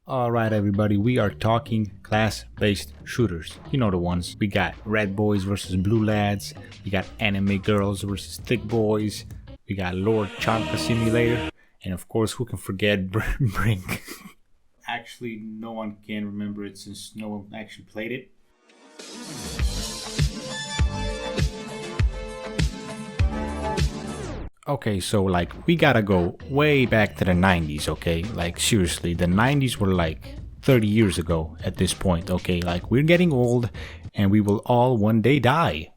Alright everybody, we are talking class-based shooters. You know the ones. We got red boys versus blue lads, we got anime girls versus thick boys, we got Lord Chanka Simulator, and of course who can forget Brink. Actually, no one can remember it since no one actually played it. Okay, so we gotta go way back to the 90s, okay? Seriously, the 90s were 30 years ago at this point, okay? We're getting old and we will all one day die.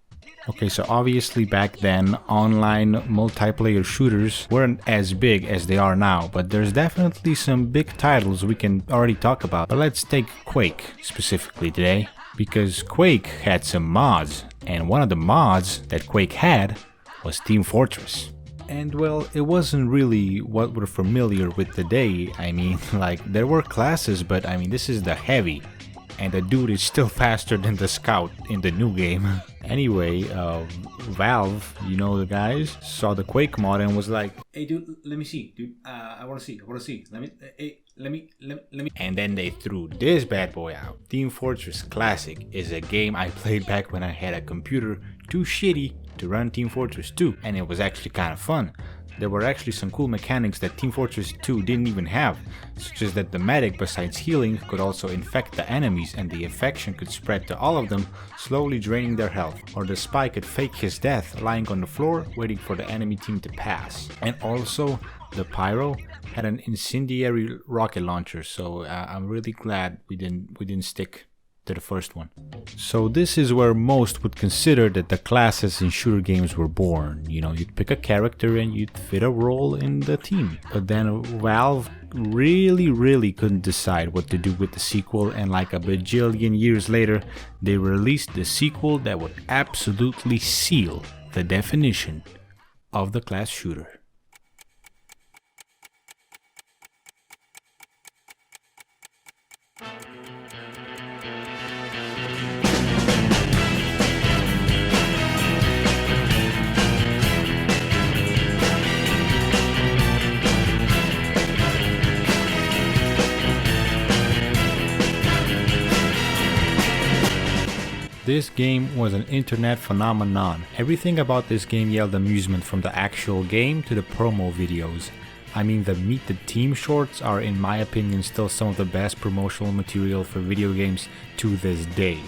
Okay, so obviously back then, online multiplayer shooters weren't as big as they are now, but there's definitely some big titles we can already talk about. But let's take Quake specifically today, because Quake had some mods, and one of the mods that Quake had was Team Fortress. And well, it wasn't really what we're familiar with today. I mean, there were classes, but I mean, this is the heavy. And the dude is still faster than the scout in the new game. Anyway, Valve, you know the guys, saw the Quake mod and was like, "Hey dude, let me see, dude, I wanna see, let me. And then they threw this bad boy out. Team Fortress Classic is a game I played back when I had a computer too shitty to run Team Fortress 2, and it was actually kind of fun. There were actually some cool mechanics that Team Fortress 2 didn't even have, such as that the medic, besides healing, could also infect the enemies, and the infection could spread to all of them, slowly draining their health. Or the spy could fake his death lying on the floor, waiting for the enemy team to pass. And also, the pyro had an incendiary rocket launcher, so I'm really glad we didn't stick to the first one. So this is where most would consider that the classes in shooter games were born. You know, you'd pick a character and you'd fit a role in the team. But then Valve really couldn't decide what to do with the sequel, and a bajillion years later, they released the sequel that would absolutely seal the definition of the class shooter. This game was an internet phenomenon. Everything about this game yelled amusement, from the actual game to the promo videos. I mean, the Meet the Team shorts are, in my opinion, still some of the best promotional material for video games to this day.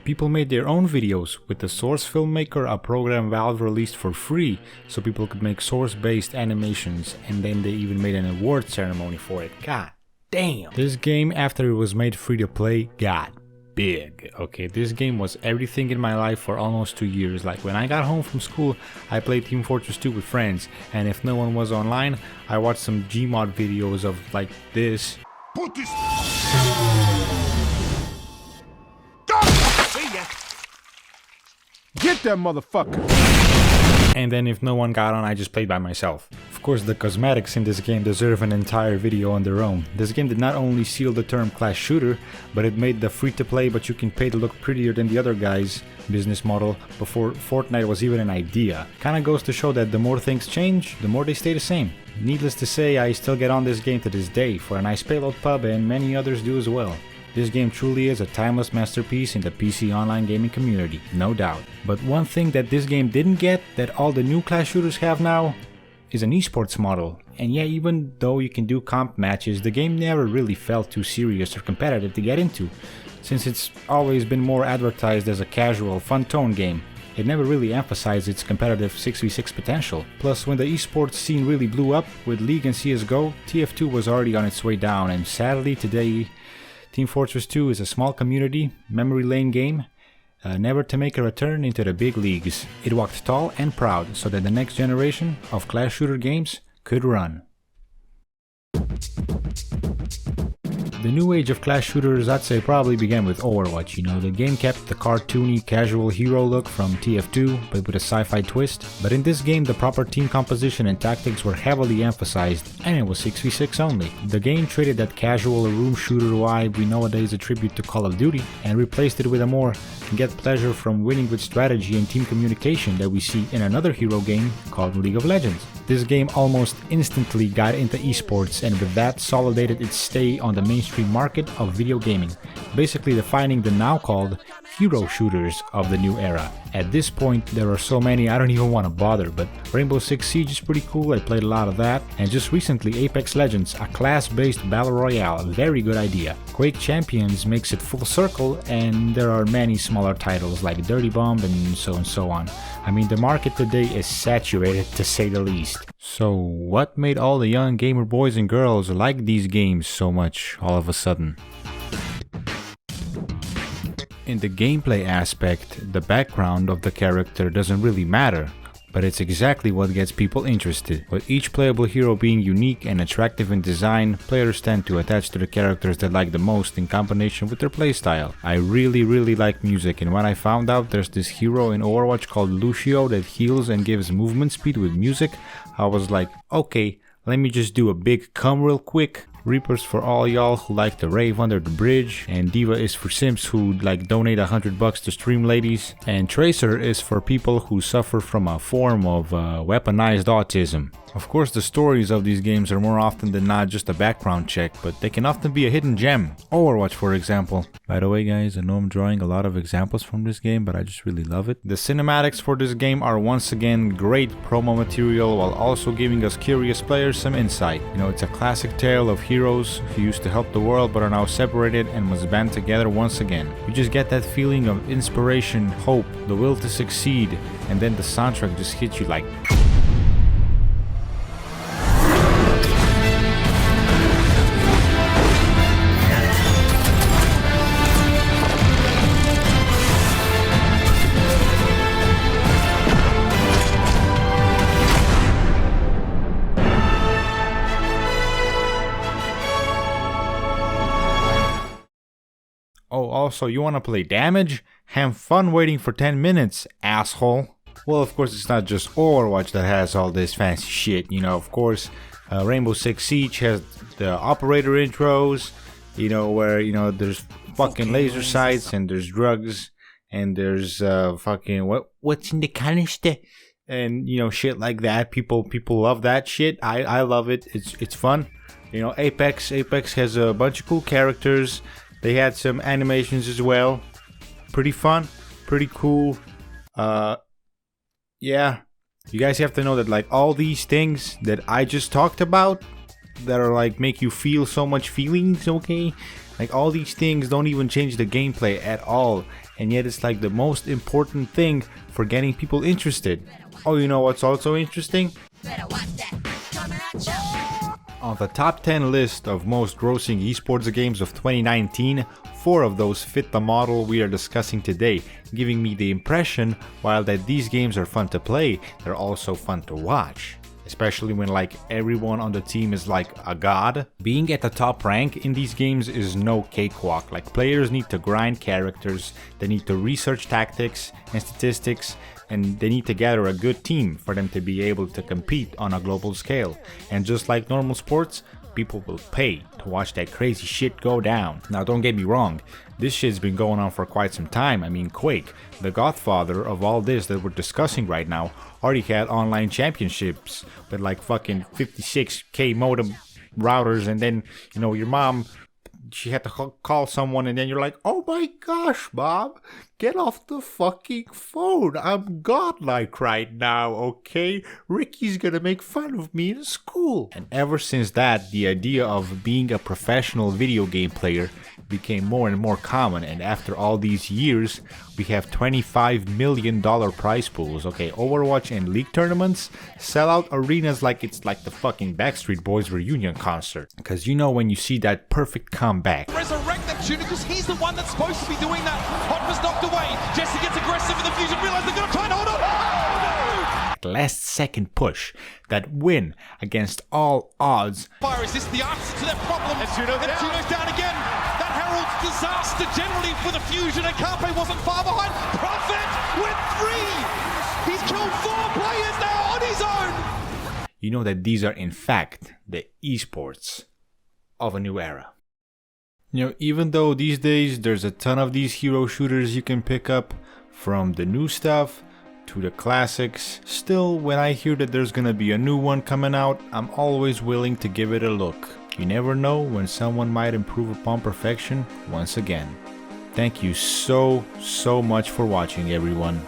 People made their own videos with the Source Filmmaker, a program Valve released for free so people could make source-based animations, and then they even made an award ceremony for it. God damn! This game, after it was made free to play, got big. Okay, this game was everything in my life for almost 2 years. When I got home from school, I played Team Fortress 2 with friends, and if no one was online, I watched some Gmod videos of this. Put this. Get that motherfucker! And then if no one got on, I just played by myself. Of course, the cosmetics in this game deserve an entire video on their own. This game did not only seal the term class shooter, but it made the free-to-play but you can pay to look prettier than the other guys business model before Fortnite was even an idea. Kinda goes to show that the more things change, the more they stay the same. Needless to say, I still get on this game to this day for a nice payload pub, and many others do as well. This game truly is a timeless masterpiece in the PC online gaming community, no doubt. But one thing that this game didn't get, that all the new class shooters have now, is an esports model. And yeah, even though you can do comp matches, the game never really felt too serious or competitive to get into, since it's always been more advertised as a casual, fun-toned game. It never really emphasized its competitive 6v6 potential. Plus, when the esports scene really blew up with League and CSGO, TF2 was already on its way down, and sadly today, Team Fortress 2 is a small community, memory lane game, never to make a return into the big leagues. It walked tall and proud so that the next generation of class shooter games could run. The new age of class shooters, I'd say, probably began with Overwatch. You know, the game kept the cartoony, casual hero look from TF2, but with a sci-fi twist. But in this game, the proper team composition and tactics were heavily emphasized, and it was 6v6 only. The game traded that casual room shooter vibe we nowadays attribute to Call of Duty, and replaced it with a more get pleasure from winning with strategy and team communication that we see in another hero game called League of Legends. This game almost instantly got into esports, and with that solidated its stay on the mainstream market of video gaming, basically defining the now called hero shooters of the new era. At this point, there are so many I don't even want to bother, but Rainbow Six Siege is pretty cool, I played a lot of that, and just recently Apex Legends, a class-based battle royale, a very good idea. Quake Champions makes it full circle, and there are many smaller titles like Dirty Bomb and so on. I mean, the market today is saturated to say the least. So what made all the young gamer boys and girls like these games so much all of a sudden? In the gameplay aspect, the background of the character doesn't really matter, but it's exactly what gets people interested. With each playable hero being unique and attractive in design, players tend to attach to the characters they like the most in combination with their playstyle. I really like music, and when I found out there's this hero in Overwatch called Lucio that heals and gives movement speed with music, I was like, okay, let me just do a big come real quick. Reapers for all y'all who like to rave under the bridge, and Diva is for simps who like donate $100 to stream ladies, and Tracer is for people who suffer from a form of weaponized autism. Of course, the stories of these games are more often than not just a background check, but they can often be a hidden gem. Overwatch, for example. By the way, guys, I know I'm drawing a lot of examples from this game, but I just really love it. The cinematics for this game are once again great promo material while also giving us curious players some insight. You know, it's a classic tale of heroes who used to help the world but are now separated and must band together once again. You just get that feeling of inspiration, hope, the will to succeed, and then the soundtrack just hits you like... Oh, also, you wanna play damage? Have fun waiting for 10 minutes, asshole. Well, of course, it's not just Overwatch that has all this fancy shit, you know, of course, Rainbow Six Siege has the operator intros, you know, where, you know, there's fucking laser sights, and there's drugs, and there's, fucking, what's in the canister? And, you know, shit like that. People love that shit. I love it. It's fun. You know, Apex has a bunch of cool characters. They had some animations as well. Pretty fun, pretty cool. Yeah. You guys have to know that like all these things that I just talked about that are like make you feel so much feelings, okay? Like all these things don't even change the gameplay at all. And yet it's like the most important thing for getting people interested. Oh, you know what's also interesting? On the top 10 list of most grossing esports games of 2019, 4 of those fit the model we are discussing today, giving me the impression, while that these games are fun to play, they're also fun to watch. Especially when like everyone on the team is like a god. Being at the top rank in these games is no cakewalk. Like players need to grind characters, they need to research tactics and statistics, and they need to gather a good team for them to be able to compete on a global scale. And just like normal sports, people will pay to watch that crazy shit go down. Now don't get me wrong, this shit's been going on for quite some time. I mean, Quake, the godfather of all this that we're discussing right now, already had online championships with like fucking 56k modem routers, and then, you know, your mom, she had to call someone, and then you're like, oh my gosh, Mom, get off the fucking phone. I'm godlike right now, okay? Ricky's gonna make fun of me in school. And ever since that, the idea of being a professional video game player became more and more common, and after all these years, we have $25 million prize pools, okay? Overwatch and League tournaments sell out arenas like it's like the fucking Backstreet Boys reunion concert. Because you know when you see that perfect comeback. Resurrect that shooter because he's the one that's supposed to be doing that. Hot was knocked away. Jesse gets aggressive in the fusion, realize they're going to try and hold on. Oh, no! Last second push, that win against all odds. Fire, is this the answer to their problem? And Juno's down again. That heralds disaster generally for the fusion, and Carpe wasn't far behind. Prophet with 3. He's killed 4 players now on his own. You know that these are in fact the esports of a new era. You know, even though these days there's a ton of these hero shooters you can pick up from the new stuff, to the classics. Still, when I hear that there's gonna be a new one coming out, I'm always willing to give it a look. You never know when someone might improve upon perfection once again. Thank you so much for watching, everyone.